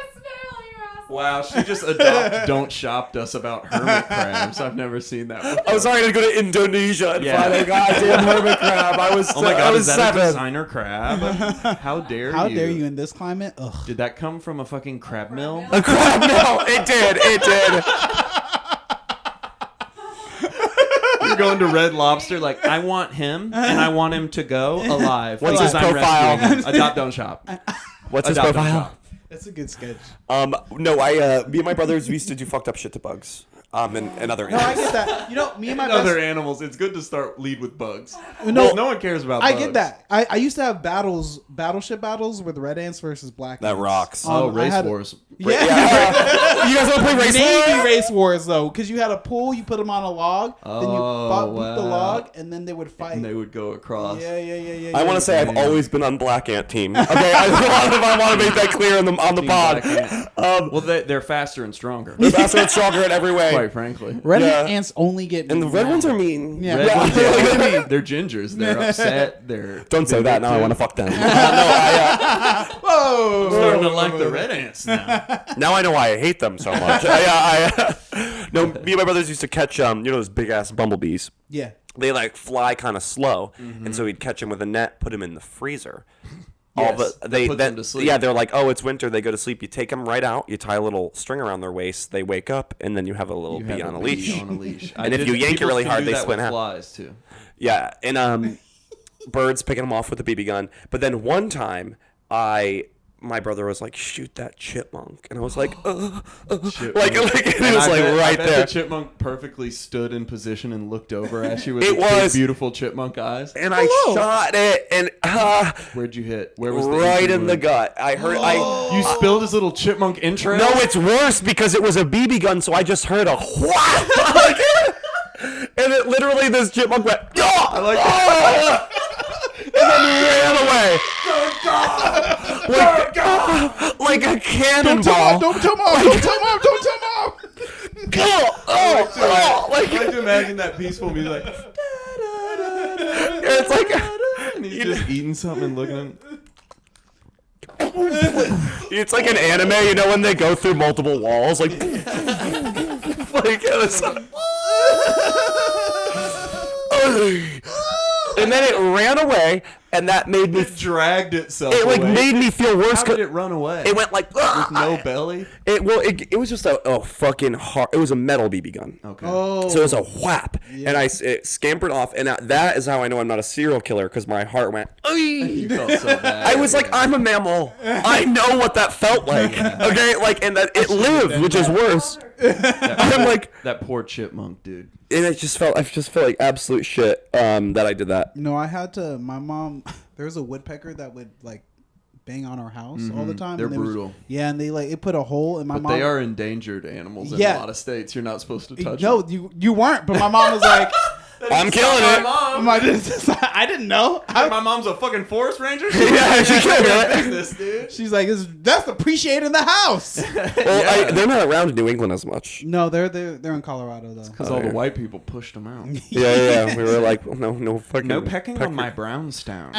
Wow, she just don't shopped us about hermit crabs. I've never seen that before. I was already to go to Indonesia and find a goddamn hermit crab. I was. Oh my god, I was is that 7. a designer crab? How dare you? How dare you in this climate? Ugh. Did that come from a fucking crab mill? A crab? No, it did. It did. You're going to Red Lobster like, I want him, and I want him to go alive. What's because his I'm profile? rescuing him. Adopt, don't shop. What's his Adopt, don't profile? shop. That's a good sketch. No, me and my brothers we used to do fucked up shit to bugs. And other No, I animals. get that. You know, me and my Other best... animals, it's good to lead with bugs. No, no one cares about I bugs. get that. I used to have battleship battles with red ants versus black That ants. rocks. Race I had- wars. Yeah. You guys want to play race Navy wars? race wars though, because you had a pool, you put them on a log, then you Oh, beat the wow. log, and then they would fight. And they would go across. Yeah. I want to say I've always been on black ant team. Okay, I want to make that clear on the Team pod. Black Ant. Well, they're faster and stronger. They're faster and stronger in every way. Quite frankly. Red Yeah. ants only get And the red ones are mean. Yeah. Red ones, yeah, they're gingers. They're upset. Don't say that. Now I want to fuck them. Whoa! I'm starting to like the red ants now. Now I know why I hate them so much. No, me and my brothers used to catch those big ass bumblebees. Yeah. They like fly kind of slow, and so we'd catch them with a net, put them in the freezer. Yes, that puts them to sleep. Yeah, they're like, oh, it's winter. They go to sleep. You take them right out. You tie a little string around their waist. They wake up, and then you have a little bee on a leash. And if you yank it really hard, they split in half. Flies too. Yeah, and birds picking them off with a BB gun. But then one time, my brother was like, shoot that chipmunk, and I was like, Chipmunk. like it was like right I bet there. The chipmunk perfectly stood in position and looked over at you with It big, was. beautiful chipmunk eyes. And I shot it, and Where'd you hit? Where was right the in the gut. I heard. You spilled his little chipmunk intro. No, it's worse because it was a BB gun, so I just heard a whap, and it literally this chipmunk went, I like that. and then ran away. Like a cannonball. Don't tell mom! Don't tell mom! Don't tell mom! I like to imagine that peaceful music. It's like And he's just eating something and looking at it's like an anime, when they go through multiple walls, like it was. And then it ran away, and that made me. It dragged itself. It away. made me feel worse. How did it run away? It went like with no belly. It was just a fucking hard. It was a metal BB gun. Okay. Oh. So it was a whap, and it scampered off, and that is how I know I'm not a serial killer, because my heart went. You felt so bad. I was like, I'm a mammal. I know what that felt like. Okay, and that it lived, which is worse. I'm like that poor chipmunk, dude. And I just felt like absolute shit that I did that. No, I had to. My mom. There was a woodpecker that would like bang on our house all the time. They're and brutal. And they it put a hole in my mom. But they are endangered animals in a lot of states. You're not supposed to touch them. No, you weren't. But my mom was like, I'm killing it. I didn't know. My mom's a fucking forest ranger. Yeah, she killed it. Business, dude. She's like, that's appreciated in the house. Well, they're not around in New England as much. No, they're in Colorado though. Because all the white people pushed them out. Yeah. We were like, no fucking. No pecking on my Brownstown.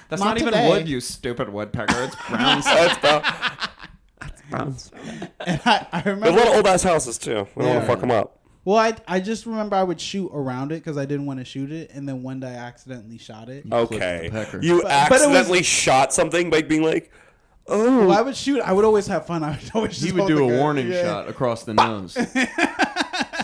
That's Not not even today. wood, you stupid woodpecker. It's Brownstown. And I There's a remember. lot of old ass houses too. We don't want to fuck them up. Well, I just remember I would shoot around it because I didn't want to shoot it, and then one day I accidentally shot it. Okay. the pecker. You But it accidentally shot something by being like, oh. Well, I would shoot. I would always have fun. I would always. He just would hold do the a gun. warning Yeah. shot across the nose.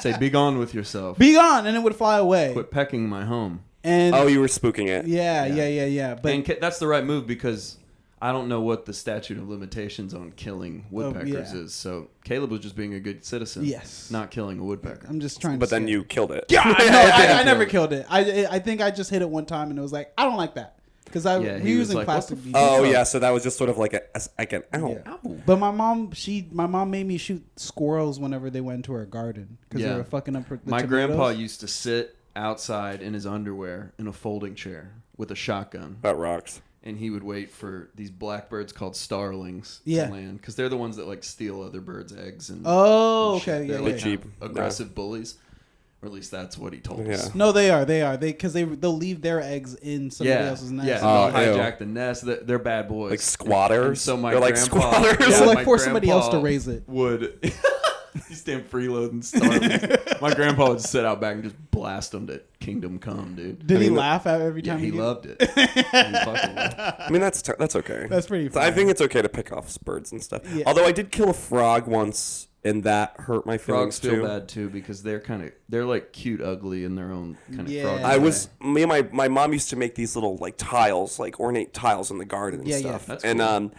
Say, be gone with yourself. Be gone, and it would fly away. Quit pecking my home. And Oh, you were spooking it. yeah. But And that's the right move because I don't know what the statute of limitations on killing woodpeckers is. So Caleb was just being a good citizen. Yes. Not killing a woodpecker. I'm just trying. But to then scare you killed it. Yeah, I never Kill killed it. I think I just hit it one time, and it was like I don't like that because we were he was using like, what plastic. the beads. Oh yeah, so that was just sort of like an ow. Yeah. But my mom made me shoot squirrels whenever they went into her garden because they Yeah. were fucking up the My tomatoes. grandpa used to sit outside in his underwear in a folding chair with a shotgun. That rocks. And he would wait for these blackbirds called starlings Yeah. to land because they're the ones that like steal other birds' eggs and Oh, and shit. okay, They're yeah, like yeah. cheap. aggressive bullies, or at least that's what he told us. Yeah. No, they are. Because they'll leave their eggs in somebody else's nest. Yeah, Oh, they'll ew. hijack the nest. They're bad boys, Like squatters? And so my They're like grandpa, squatters? It's like my for somebody else to grandpa raise it. Would he's damn freeloading starving. My grandpa would sit out back and just blast them to Kingdom Come, dude. Did he laugh at every Yeah, time? he did? loved it. He fucking loved it. I mean, that's okay. That's pretty I fun. think it's okay to pick off birds and stuff. Yeah. Although I did kill a frog once, and that hurt my feelings Frogs feel too. bad too because they're like cute, ugly in their own kind of Yeah. frog. Me and my mom used to make these little like tiles, like ornate tiles in the garden and Yeah, yeah. stuff. That's and cool.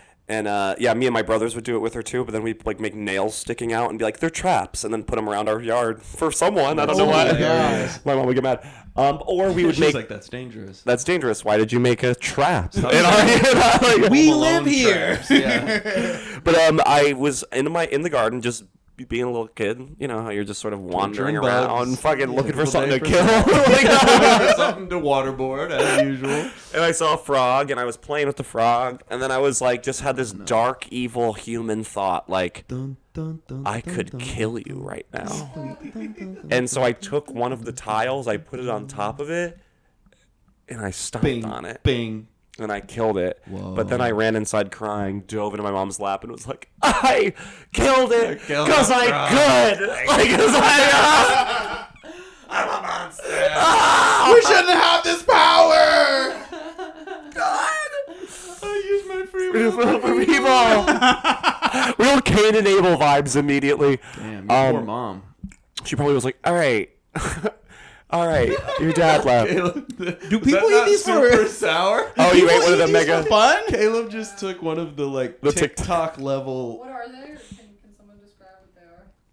yeah, me and my brothers would do it with her too. But then we'd like make nails sticking out and be like, they're traps, and then put them around our yard for someone. I don't know why. hilarious. My mom would get mad. Or we would She's make. like, that's dangerous. That's dangerous. Why did you make a trap? Like, We Home live Alone here. traps, Yeah. but I was in the garden just being a little kid. You know how you're just sort of wandering Torturing around, bugs. fucking looking for Typical something to day kill. Like, Something to waterboard as usual. and I saw a frog, and I was playing with the frog, and then I was like, just had this dark, evil human thought, like, Dun, dun, dun, I dun, could dun, kill you right now. And so I took one of the tiles, I put it on top of it, and I stomped Bing, on it. bing. And I killed it. Whoa. But then I ran inside crying, dove into my mom's lap, and was like, I killed it killed because the I frog." could. Like, because I'm a monster. We shouldn't have this power. I use my free will. for people. Real Cain and Abel vibes immediately. Damn, your poor mom. She probably was like, all right. All right, your dad left. Do people eat these for super sour? Oh, you ate People one of eat the these mega. for fun? Caleb just took one of the like The TikTok level. What are they? Or can someone describe what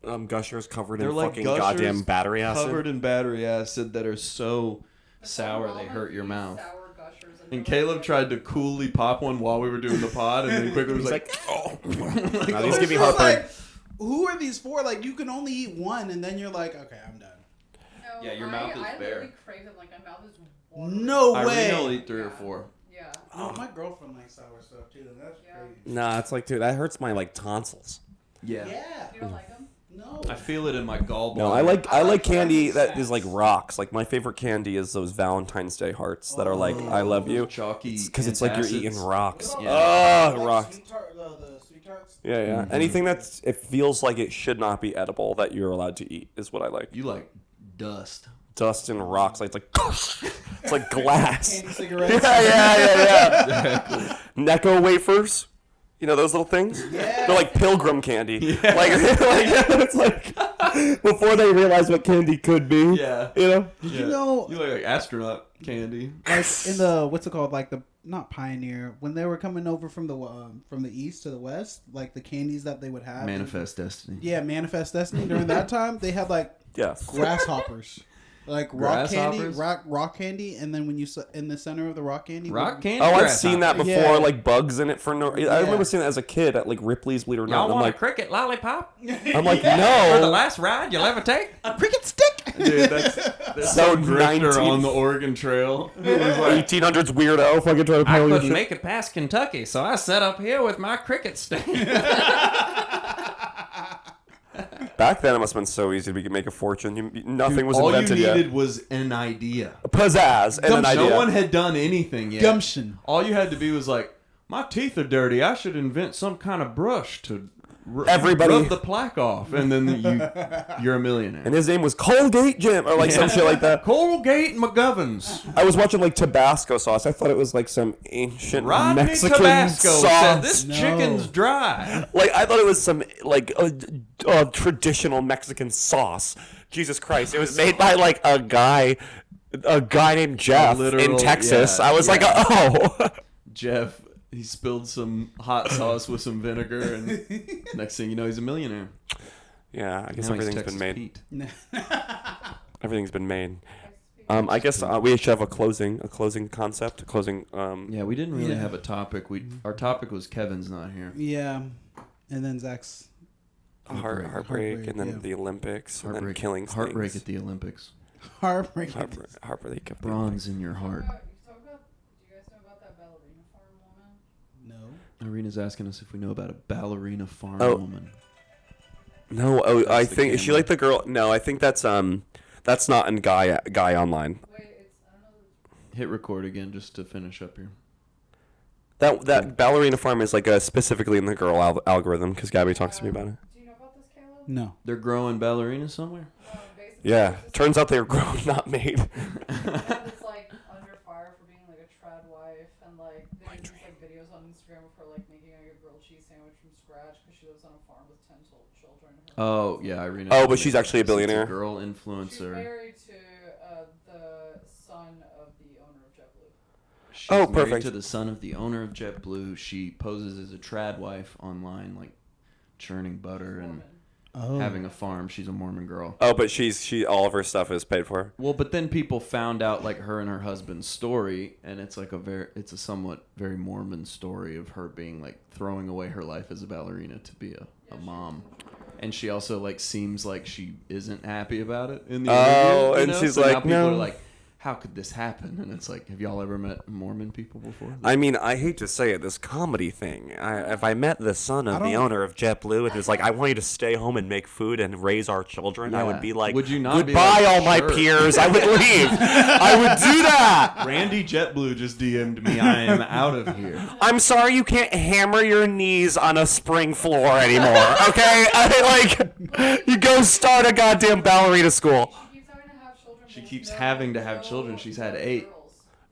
they are? Gushers covered They're in like fucking Gushers goddamn battery acid. covered in battery acid that are so sour they hurt your mouth. Sour gushers And Caleb tried to coolly pop one while we were doing the pod, and then quickly was He's like, "Oh, Now these give me It's heartburn. like, who are these for? Like, you can only eat one, and then you're like, okay, I'm done. No, Yeah, your mouth is I bare. literally crave them. Like my mouth is watering. No Irene will way. eat 3 or 4." Yeah. No, my girlfriend likes sour stuff too. That's Yeah. crazy. Nah, it's like, dude, that hurts my like tonsils. Yeah. You don't like them? No. I feel it in my gallbladder. No, I like candy that snacks. is like rocks. Like my favorite candy is those Valentine's Day hearts that are like I love you, chalky because it's like you're acids. eating rocks. Yeah. Oh, rocks. The sweet tarts. Yeah, yeah. Anything that's it feels like it should not be edible that you're allowed to eat is what I like. You like dust. Dust and rocks, like it's like glass. Candy cigarettes. Yeah. Necco wafers. You know those little things? Yeah. They're like pilgrim candy. Like it's like before they realized what candy could be. Yeah. You know? Did you know, You like astronaut candy. like in the what's it called, like the not Pioneer, when they were coming over from the east to the west, like the candies that they would have. Manifest destiny. Yeah, Manifest Destiny. During that time, they had like Yes. grasshoppers. Like rock candy, Grasshoppers? rock candy, and then when you in the center of the rock candy, Rock candy. Oh, I've seen that grasshopper. before, Yeah. like bugs in it for no. I Yeah. remember seeing that as a kid at like Ripley's, believe it or not. Y'all And I'm want like, a cricket lollipop? I'm like, For the no. last ride you'll ever take? a cricket stick. Dude, that's So some drifter 19 on the Oregon Trail. 1800s weirdo fucking trying to I pedal your couldn't shit. make it past Kentucky, so I set up here with my cricket stand. Back then, it must have been so easy to make a fortune. Nothing was All invented you yet. needed was an idea. Pizzazz and an idea. No one had done anything yet. Gumption. All you had to be was like, my teeth are dirty. I should invent some kind of brush to Everybody- rub the plaque off, and then you're a millionaire. And his name was Colgate Jim, or like some shit like that. Colgate McGovern's. I was watching like Tabasco sauce. I thought it was like some ancient Rodney Mexican Tabasco sauce. said this No. chicken's dry. Like I thought it was some like a traditional Mexican sauce. Jesus Christ! It was made by like a guy named Jeff in Texas. yeah, I was like, oh. Jeff, he spilled some hot sauce with some vinegar, and next thing you know, he's a millionaire. Yeah, I guess Now he's everything's Texas been made. Pete. Everything's been made. I guess we should have a closing concept, Yeah, we didn't really Yeah. have a topic. Our topic was Kevin's not here. Yeah. And then Zach's. heartbreak, and then yeah. the Olympics, and then Heartbreak, killing heartbreak things. at the Olympics. Heartbreak. Heartbreak. Of the Bronze in your heart. Do you guys know about that ballerina farm woman? No. Arena's asking us if we know about a ballerina farm Oh. woman. No, I the think is she camera. like the girl? No, I think that's not in guy online. Wait, it's I don't know. Hit record again just to finish up here. That ballerina farm is like specifically in the girl algorithm because Gabby talks to me about it. Do you know about this, Caleb? No. They're growing ballerinas somewhere? Basically, Yeah, there's this turns out they were grown, not made. woman that's like under fire for being like a trad wife, and like they do these like videos on Instagram of her like making like a grilled cheese sandwich from scratch because she lives on a farm with 10 children. Oh, yeah, Irina. Oh, but she's actually a She's billionaire. girl She's influencer. married to the son of the owner of JetBlue. She's Oh, married perfect. to the son of the owner of JetBlue. She poses as a trad wife online, like churning butter and Woman. Oh. having a farm. She's a Mormon girl. Oh, but she all of her stuff is paid for. Well, but then people found out like her and her husband's story, and it's like it's a somewhat very Mormon story of her being like throwing away her life as a ballerina to be a mom. And she also like seems like she isn't happy about it in the Oh, interview. You and know? she's So now like, people no. are like, how could this happen? And it's like, have y'all ever met Mormon people before? I mean, I hate to say it, this comedy thing. If I met the son of the owner of JetBlue and was like, I want you to stay home and make food and raise our children, I Yeah. would be like, Would you not be goodbye, like, all my sure. peers. I would leave. I would do that. Randy JetBlue just DM'd me. I am out of here. I'm sorry you can't hammer your knees on a spring floor anymore, okay? You go start a goddamn ballerina school. She keeps having to have children. She keeps having to have children. She's had 8.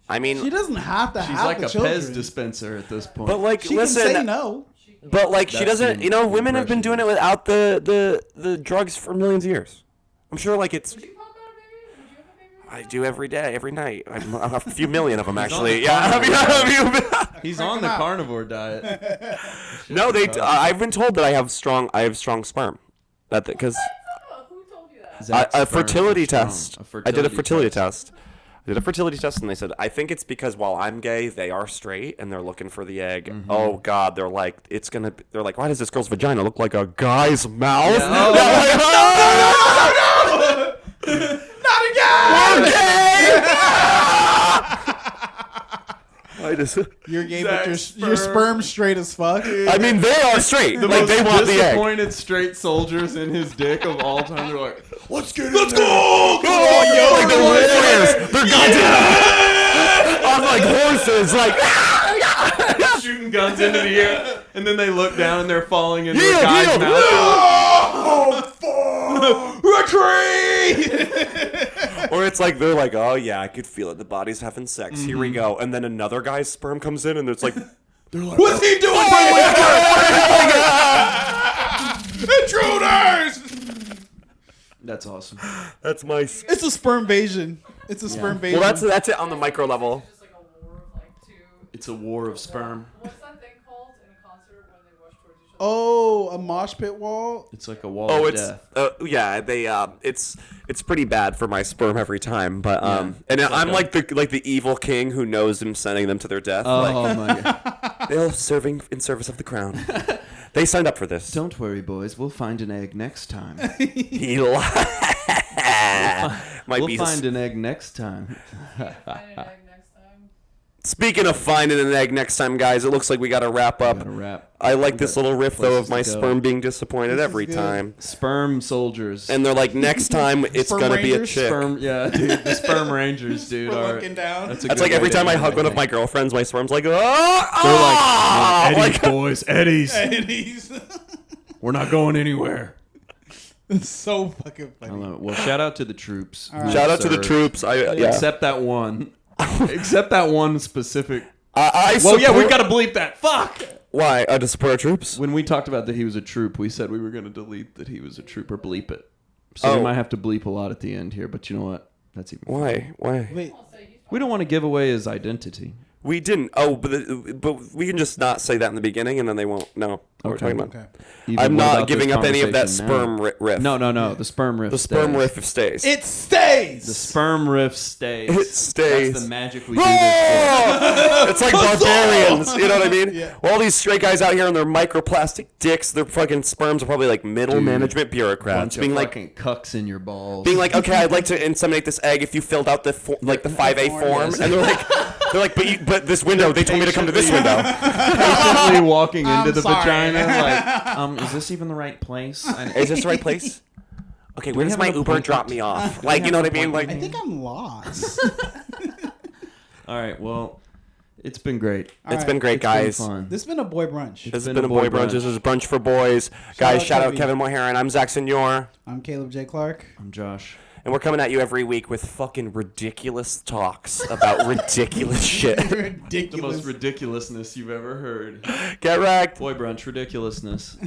I mean, She doesn't have to She's have like the a children. Pez dispenser at this point. but like, She listen, can say no. but like, she That's doesn't. the You know, women have been impression. doing it without the drugs for millions of years. I'm sure, like it's. Would you pop out a baby? Would you have a baby? I do every day, every night. I'm a few million of them on actually. the Yeah, carnivore He's Crank on him the out. carnivore diet. no, I've been told that I have strong sperm. That because Who told you that? Zach's a sperm fertility is strong. test. I did a fertility test. I did a fertility test, and they said I think it's because while I'm gay, they are straight, and they're looking for the egg. Mm-hmm. Oh God, they're like, it's gonna. They're like, why does this girl's vagina look like a guy's mouth? Yeah. Not again! I just. You're gay, but Zach's your sperm straight as fuck. I mean, they are straight. The Like most they want the egg. disappointed straight soldiers in his dick of all time. They're like, let's go! Oh, like the warriors. They're goddamn. I'm like horses. Like. shooting guns into the air, and then they look down and they're falling into Yeah, a guy's yeah. mouth. Oh, A tree! Or it's like they're like, oh yeah, I could feel it. The body's having sex. Here we go. And then another guy's sperm comes in, and it's like, they're like, What's he doing? Intruders! That's awesome. that's my. It's a sperm invasion. It's a sperm invasion. Well, that's it on the micro level. It's just like a war of like two. It's a war of sperm. What's that thing called in a concert when they rush towards each other? Oh, a mosh pit wall. It's like a wall Oh, of it's death. yeah. They it's pretty bad for my sperm every time. But Yeah. and It's I'm like like the evil king who knows him sending them to their death. Oh Like my god. they're serving in service of the crown. They signed up for this. Don't worry, boys. We'll find an egg next time. He We'll find an egg next time. Find an egg next time. Speaking of finding an egg next time, guys, it looks like we got to wrap up. I like this little riff, though, of my sperm being disappointed every time. Sperm soldiers. And they're like, next time it's going to be a chick. Yeah, dude. The sperm rangers, dude. We're looking down. That's like every time I hug one of my girlfriends, my sperm's like, They're like, Eddie's, boys. Eddie's. Eddie's. We're not going anywhere. It's so fucking funny. I love it. Well, shout out to the troops. Right. Shout out to the troops. Except that one. Except that one specific. Well, yeah, we've got to bleep that. Fuck. Why? To support our troops? When we talked about that he was a troop, we said we were going to delete that he was a troop or bleep it. So we might have to bleep a lot at the end here, but you know what? That's even Why? Wait. We don't want to give away his identity. We didn't. Oh, but we can just not say that in the beginning, and then they won't know what we're talking about. Okay. I'm not giving up any of that sperm riff. No. The sperm riff. The sperm riff stays. It stays. The sperm riff stays. It stays. That's the magic we do this for. It's like barbarians. You know what I mean? Yeah. Well, all these straight guys out here and their microplastic dicks, their fucking sperms are probably like middle management bureaucrats. Being like fucking cucks in your balls. Being like, okay, I'd like to inseminate this egg if you filled out the 5A form. Yes. And they're like, but this window, they told me to come to this window. Patiently walking into the sorry. vagina, like, is this even the right place? Is this the right place? Okay, where does my Uber drop me off? Like, you know what I mean? Like, I think I'm lost. All right, well, it's been great. It's been great, guys. Been fun. This has been a boy brunch. This has been a boy brunch. This is Brunch for Boys. Guys, shout out Kevin Moharan. I'm Zach Senor. I'm Caleb J. Clark. I'm Josh. And we're coming at you every week with fucking ridiculous talks about ridiculous shit. Ridiculous. The most ridiculousness you've ever heard. Get wrecked. Boy brunch ridiculousness.